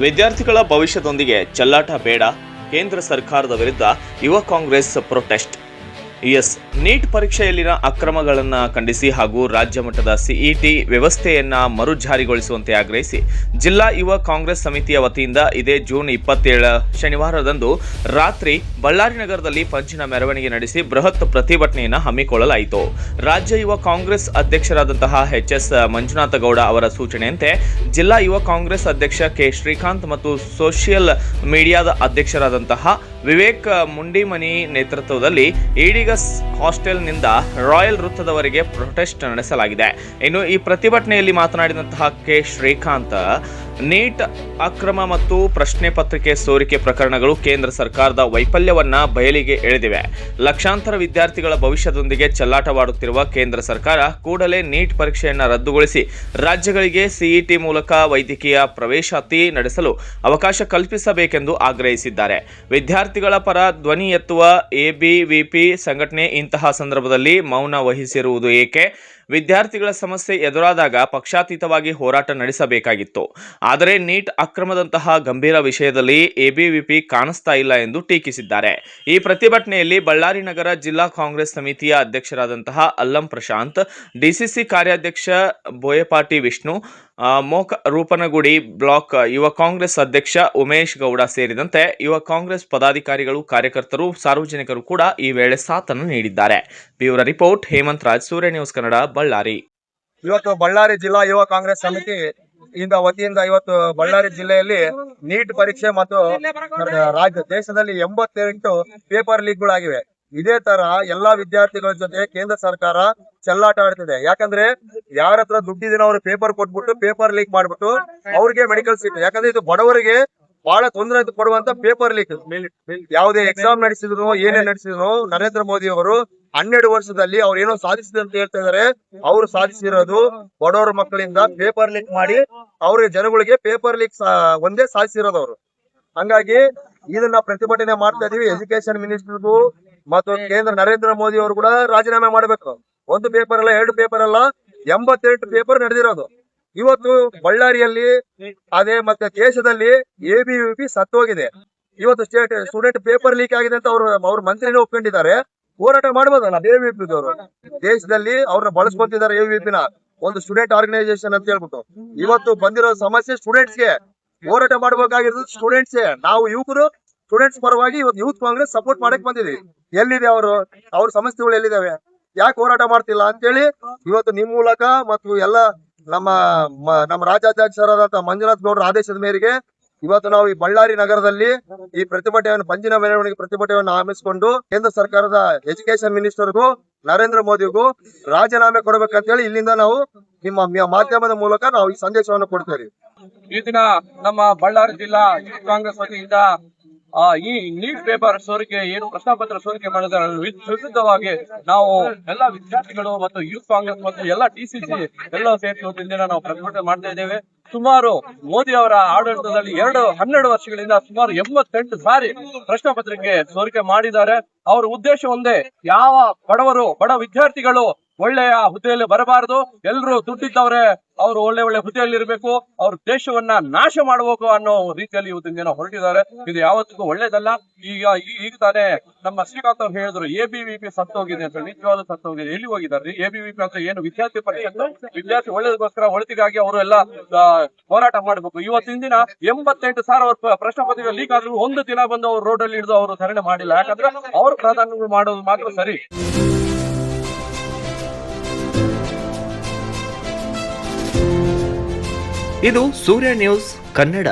ವಿದ್ಯಾರ್ಥಿಗಳ ಭವಿಷ್ಯದೊಂದಿಗೆ ಚೆಲ್ಲಾಟ ಬೇಡ, ಕೇಂದ್ರ ಸರ್ಕಾರದ ವಿರುದ್ಧ ಯುವ ಕಾಂಗ್ರೆಸ್ ಪ್ರೊಟೆಸ್ಟ್. ನೀಟ್ ಪರೀಕ್ಷೆಯಲ್ಲಿನ ಅಕ್ರಮಗಳನ್ನು ಖಂಡಿಸಿ ಹಾಗೂ ರಾಜ್ಯ ಮಟ್ಟದ ಸಿಇಟಿ ವ್ಯವಸ್ಥೆಯನ್ನು ಮರುಜಾರಿಗೊಳಿಸುವಂತೆ ಆಗ್ರಹಿಸಿ ಜಿಲ್ಲಾ ಯುವ ಕಾಂಗ್ರೆಸ್ ಸಮಿತಿಯ ವತಿಯಿಂದ ಇದೇ ಜೂನ್ 27 ಶನಿವಾರದಂದು ರಾತ್ರಿ ಬಳ್ಳಾರಿ ನಗರದಲ್ಲಿ ಪಂಚಿನ ಮೆರವಣಿಗೆ ನಡೆಸಿ ಬೃಹತ್ ಪ್ರತಿಭಟನೆಯನ್ನು ಹಮ್ಮಿಕೊಳ್ಳಲಾಯಿತು. ರಾಜ್ಯ ಯುವ ಕಾಂಗ್ರೆಸ್ ಅಧ್ಯಕ್ಷರಾದಂತಹ ಎಚ್.ಎಸ್. ಮಂಜುನಾಥ ಗೌಡ ಅವರ ಸೂಚನೆಯಂತೆ ಜಿಲ್ಲಾ ಯುವ ಕಾಂಗ್ರೆಸ್ ಅಧ್ಯಕ್ಷ ಕೆ. ಶ್ರೀಕಾಂತ್ ಮತ್ತು ಸೋಷಿಯಲ್ ಮೀಡಿಯಾದ ಅಧ್ಯಕ್ಷರಾದಂತಹ ವಿವೇಕ್ ಮುಂಡಿಮನಿ ನೇತೃತ್ವದಲ್ಲಿ ಈಡಿಗ ಹಾಸ್ಟೆಲ್ನಿಂದ ರಾಯಲ್ ವೃತ್ತದವರೆಗೆ ಪ್ರೊಟೆಸ್ಟ್ ನಡೆಸಲಾಗಿದೆ. ಇನ್ನು ಈ ಪ್ರತಿಭಟನೆಯಲ್ಲಿ ಮಾತನಾಡಿದಂತಹ ಕೆ. ಶ್ರೀಕಾಂತ್, ನೀಟ್ ಅಕ್ರಮ ಮತ್ತು ಪ್ರಶ್ನೆ ಪತ್ರಿಕೆ ಸೋರಿಕೆ ಪ್ರಕರಣಗಳು ಕೇಂದ್ರ ಸರ್ಕಾರದ ವೈಫಲ್ಯವನ್ನ ಬಯಲಿಗೆ ಎಳೆದಿವೆ. ಲಕ್ಷಾಂತರ ವಿದ್ಯಾರ್ಥಿಗಳ ಭವಿಷ್ಯದೊಂದಿಗೆ ಚೆಲ್ಲಾಟವಾಡುತ್ತಿರುವ ಕೇಂದ್ರ ಸರ್ಕಾರ ಕೂಡಲೇ ನೀಟ್ ಪರೀಕ್ಷೆಯನ್ನು ರದ್ದುಗೊಳಿಸಿ ರಾಜ್ಯಗಳಿಗೆ ಸಿಇಟಿ ಮೂಲಕ ವೈದ್ಯಕೀಯ ಪ್ರವೇಶಾತಿ ನಡೆಸಲು ಅವಕಾಶ ಕಲ್ಪಿಸಬೇಕೆಂದು ಆಗ್ರಹಿಸಿದ್ದಾರೆ. ವಿದ್ಯಾರ್ಥಿಗಳ ಪರ ಧ್ವನಿ ಎತ್ತುವ ಎಬಿವಿಪಿ ಸಂಘಟನೆ ಇಂತಹ ಸಂದರ್ಭದಲ್ಲಿ ಮೌನ ವಹಿಸಿರುವುದು ಏಕೆ? ವಿದ್ಯಾರ್ಥಿಗಳ ಸಮಸ್ಯೆ ಎದುರಾದಾಗ ಪಕ್ಷಾತೀತವಾಗಿ ಹೋರಾಟ ನಡೆಸಬೇಕಾಗಿತ್ತು. ಆದರೆ ನೀಟ್ ಅಕ್ರಮದಂತಹ ಗಂಭೀರ ವಿಷಯದಲ್ಲಿ ಎಬಿವಿಪಿ ಕಾಣಿಸ್ತಾ ಇಲ್ಲ ಎಂದು ಟೀಕಿಸಿದ್ದಾರೆ. ಈ ಪ್ರತಿಭಟನೆಯಲ್ಲಿ ಬಳ್ಳಾರಿ ನಗರ ಜಿಲ್ಲಾ ಕಾಂಗ್ರೆಸ್ ಸಮಿತಿಯ ಅಧ್ಯಕ್ಷರಾದಂತಹ ಅಲ್ಲಂ ಪ್ರಶಾಂತ್, ಡಿಸಿಸಿ ಕಾರ್ಯಾಧ್ಯಕ್ಷ ಬೋಯಪಾಟಿ ವಿಷ್ಣು, ರೂಪನಗುಡಿ ಬ್ಲಾಕ್ ಯುವ ಕಾಂಗ್ರೆಸ್ ಅಧ್ಯಕ್ಷ ಉಮೇಶ್ ಗೌಡ ಸೇರಿದಂತೆ ಯುವ ಕಾಂಗ್ರೆಸ್ ಪದಾಧಿಕಾರಿಗಳು, ಕಾರ್ಯಕರ್ತರು, ಸಾರ್ವಜನಿಕರು ಕೂಡ ಈ ವೇಳೆ ಸಾಥನ್ನು ನೀಡಿದ್ದಾರೆ. ಬ್ಯೂರೋ ರಿಪೋರ್ಟ್, ಹೇಮಂತ್ ರಾಜ್, ಸೂರ್ಯ ನ್ಯೂಸ್ ಕನ್ನಡ, ಬಳ್ಳಾರಿ. ಇವತ್ತು ಬಳ್ಳಾರಿ ಜಿಲ್ಲಾ ಯುವ ಕಾಂಗ್ರೆಸ್ ಸಮಿತಿ ವತಿಯಿಂದ ಇವತ್ತು ಬಳ್ಳಾರಿ ಜಿಲ್ಲೆಯಲ್ಲಿ ನೀಟ್ ಪರೀಕ್ಷೆ ಮತ್ತು ದೇಶದಲ್ಲಿ 88 ಪೇಪರ್ ಲೀಕ್ಗಳಾಗಿವೆ. ಇದೇ ತರ ಎಲ್ಲಾ ವಿದ್ಯಾರ್ಥಿಗಳ ಜೊತೆ ಕೇಂದ್ರ ಸರ್ಕಾರ ಚೆಲ್ಲಾಟ ಆಡ್ತಿದೆ. ಯಾಕಂದ್ರೆ ಯಾರ ಹತ್ರ ದುಡ್ಡಿದಿನ ಅವ್ರು ಪೇಪರ್ ಕೊಟ್ಬಿಟ್ಟು ಪೇಪರ್ ಲೀಕ್ ಮಾಡ್ಬಿಟ್ಟು ಅವ್ರಿಗೆ ಮೆಡಿಕಲ್ ಸೀಟ್, ಯಾಕಂದ್ರೆ ಇದು ಬಡವರಿಗೆ ಬಹಳ ತೊಂದರೆ ಕೊಡುವಂತ ಪೇಪರ್ ಲೀಕ್. ಯಾವುದೇ ಎಕ್ಸಾಮ್ ನಡೆಸಿದ್ರು, ಏನೇ ನಡೆಸಿದ್ರು, ನರೇಂದ್ರ ಮೋದಿ ಅವರು 12 ವರ್ಷದಲ್ಲಿ ಅವ್ರು ಏನೋ ಸಾಧಿಸಿದೆ ಅಂತ ಹೇಳ್ತಾ ಇದಾರೆ. ಅವ್ರು ಸಾಧಿಸಿರೋದು ಬಡವರ ಮಕ್ಕಳಿಂದ ಪೇಪರ್ ಲೀಕ್ ಮಾಡಿ ಅವ್ರಿಗೆ ಜನಗಳಿಗೆ ಪೇಪರ್ ಲೀಕ್ ಒಂದೇ ಸಾಧಿಸಿರೋದು ಅವರು. ಹಂಗಾಗಿ ಇದನ್ನ ಪ್ರತಿಭಟನೆ ಮಾಡ್ತಾ ಇದೀವಿ. ಎಜುಕೇಶನ್ ಮಿನಿಸ್ಟರ್ಗೂ ಮತ್ತು ಕೇಂದ್ರ ನರೇಂದ್ರ ಮೋದಿ ಅವರು ಕೂಡ ರಾಜೀನಾಮೆ ಮಾಡಬೇಕು. 1 ಪೇಪರ್ ಅಲ್ಲ, 2 ಪೇಪರ್ ಅಲ್ಲ, 88 ಪೇಪರ್ ನಡೆದಿರೋದು. ಇವತ್ತು ಬಳ್ಳಾರಿಯಲ್ಲಿ ಅದೇ ಮತ್ತೆ ದೇಶದಲ್ಲಿ ಎಬಿವಿಪಿ ಸತ್ತೋಗಿದೆ. ಇವತ್ತು ಸ್ಟೂಡೆಂಟ್ ಪೇಪರ್ ಲೀಕ್ ಆಗಿದೆ ಅಂತ ಅವ್ರ ಮಂತ್ರಿನೇ ಒಪ್ಕೊಂಡಿದ್ದಾರೆ. ಹೋರಾಟ ಮಾಡ್ಬೋದಲ್ಲ ಎಬಿವಿಪಿದವರು? ದೇಶದಲ್ಲಿ ಅವ್ರನ್ನ ಬಳಸ್ಕೊಂತಿದ್ದಾರೆ ಎಬಿವಿಪಿನ ಒಂದು ಸ್ಟೂಡೆಂಟ್ ಆರ್ಗನೈಸೇಷನ್ ಅಂತ ಹೇಳ್ಬಿಟ್ಟು. ಇವತ್ತು ಬಂದಿರೋ ಸಮಸ್ಯೆ ಸ್ಟೂಡೆಂಟ್ಸ್ಗೆ, ಹೋರಾಟ ಮಾಡಬೇಕಾಗಿರೋದು ಸ್ಟೂಡೆಂಟ್ಸೇ. ನಾವು ಯುವಕರು ಸ್ಟೂಡೆಂಟ್ಸ್ ಪರವಾಗಿ ಇವತ್ತು ಯೂತ್ ಕಾಂಗ್ರೆಸ್ ಸಪೋರ್ಟ್ ಮಾಡಕ್ ಬಂದಿದ್ದೀವಿ. ಎಲ್ಲಿದೆ ಅವ್ರ ಸಮಸ್ಯೆಗಳು ಎಲ್ಲಿದಾವೆ, ಯಾಕೆ ಹೋರಾಟ ಮಾಡ್ತಿಲ್ಲ ಅಂತೇಳಿ ಇವತ್ತು ನಿಮ್ ಮೂಲಕ ಮತ್ತು ಎಲ್ಲ ನಮ್ಮ ರಾಜ್ಯಾಧ್ಯಕ್ಷರಾದಂತಹ ಮಂಜುನಾಥ್ ಗೌಡರ ಆದೇಶದ ಮೇರೆಗೆ ಇವತ್ತು ನಾವು ಈ ಬಳ್ಳಾರಿ ನಗರದಲ್ಲಿ ಈ ಪ್ರತಿಭಟನೆಯನ್ನು, ಪಂಜಿನ ಮೆರವಣಿಗೆ ಪ್ರತಿಭಟನೆಯನ್ನು ಆರಂಭಿಸಿಕೊಂಡು ಕೇಂದ್ರ ಸರ್ಕಾರದ ಎಜುಕೇಶನ್ ಮಿನಿಸ್ಟರ್ಗೂ ನರೇಂದ್ರ ಮೋದಿಗೂ ರಾಜೀನಾಮೆ ಕೊಡಬೇಕಂತ ಹೇಳಿ ಇಲ್ಲಿಂದ ನಾವು ನಿಮ್ಮ ಮಾಧ್ಯಮದ ಮೂಲಕ ನಾವು ಈ ಸಂದೇಶವನ್ನು ಕೊಡ್ತೇವೆ. ಈ ದಿನ ನಮ್ಮ ಬಳ್ಳಾರಿ ಜಿಲ್ಲಾ ಯೂತ್ ಕಾಂಗ್ರೆಸ್ ವತಿಯಿಂದ ಈ ನೀಟ್ ಪೇಪರ್ ಸೋರಿಕೆ ಏನು ಪ್ರಶ್ನಾಪತ್ರ ಸೋರಿಕೆ ಮಾಡಿದ ವಿರುದ್ಧವಾಗಿ ನಾವು ಎಲ್ಲ ವಿದ್ಯಾರ್ಥಿಗಳು ಮತ್ತು ಯೂತ್ ಕಾಂಗ್ರೆಸ್ ಮತ್ತು ಎಲ್ಲ ಡಿಸಿಸಿ ಎಲ್ಲ ಸೇರಿ ದಿನ ನಾವು ಪ್ರತಿಭಟನೆ ಮಾಡ್ತಾ ಇದ್ದೇವೆ. ಸುಮಾರು ಮೋದಿ ಅವರ ಆಡಳಿತದಲ್ಲಿ 12 ವರ್ಷಗಳಿಂದ ಸುಮಾರು 88 ಸಾರಿ ಪ್ರಶ್ನೆ ಪತ್ರಿಕೆ ಸೋರಿಕೆ ಮಾಡಿದ್ದಾರೆ. ಅವರ ಉದ್ದೇಶ ಒಂದೇ, ಯಾವ ಬಡ ವಿದ್ಯಾರ್ಥಿಗಳು ಒಳ್ಳೆಯ ಹುದ್ದೆಯಲ್ಲಿ ಬರಬಾರದು, ಎಲ್ಲರೂ ದುಡ್ಡಿದ್ದವ್ರೆ ಅವರು ಒಳ್ಳೆ ಹುದ್ದೆಯಲ್ಲಿ ಇರಬೇಕು, ಅವ್ರ ದೇಶವನ್ನ ನಾಶ ಮಾಡಬೇಕು ಅನ್ನೋ ರೀತಿಯಲ್ಲಿ ಇವತ್ತಿನ ದಿನ ಹೊರಟಿದ್ದಾರೆ. ಇದು ಯಾವತ್ತಿಗೂ ಒಳ್ಳೇದಲ್ಲ. ಈಗ ತಾನೇ ನಮ್ಮ ಶ್ರೀಕಾಂತ್ ಅವ್ರು ಹೇಳಿದ್ರು ಎಬಿವಿಪಿ ಸತ್ತೋಗಿದೆ ಅಂತ. ನಿಜವಾದ ಸತ್ತೋಗಿದೆ. ಎಲ್ಲಿ ಹೋಗಿದ್ದಾರೆ ಎಬಿವಿಪಿ ಅಂತ? ಏನು ವಿದ್ಯಾರ್ಥಿ ಪರಿಷತ್ತು, ವಿದ್ಯಾರ್ಥಿ ಒಳ್ಳೇದಕ್ಕೋಸ್ಕರ ಒಳಿತಿಗಾಗಿ ಅವರು ಎಲ್ಲ ಹೋರಾಟ ಮಾಡಬೇಕು. ಇವತ್ತಿನ ದಿನ 88 ಸಾವಿರ ಅವ್ರ ಪ್ರಶ್ನೆ ಪತ್ರಿಕೆ ಲೀಕ್ ಆದ್ರೂ ಒಂದು ದಿನ ಬಂದು ಅವ್ರು ರೋಡ್ ಅಲ್ಲಿ ಹಿಡಿದು ಅವರು ಧರಣಿ ಮಾಡಿಲ್ಲ. ಯಾಕಂದ್ರೆ ಅವ್ರ ಪ್ರಾಧಾನ್ಯ ಮಾಡೋದು ಮಾತ್ರ ಸರಿ. ಇದು ಸೂರ್ಯ ನ್ಯೂಸ್ ಕನ್ನಡ.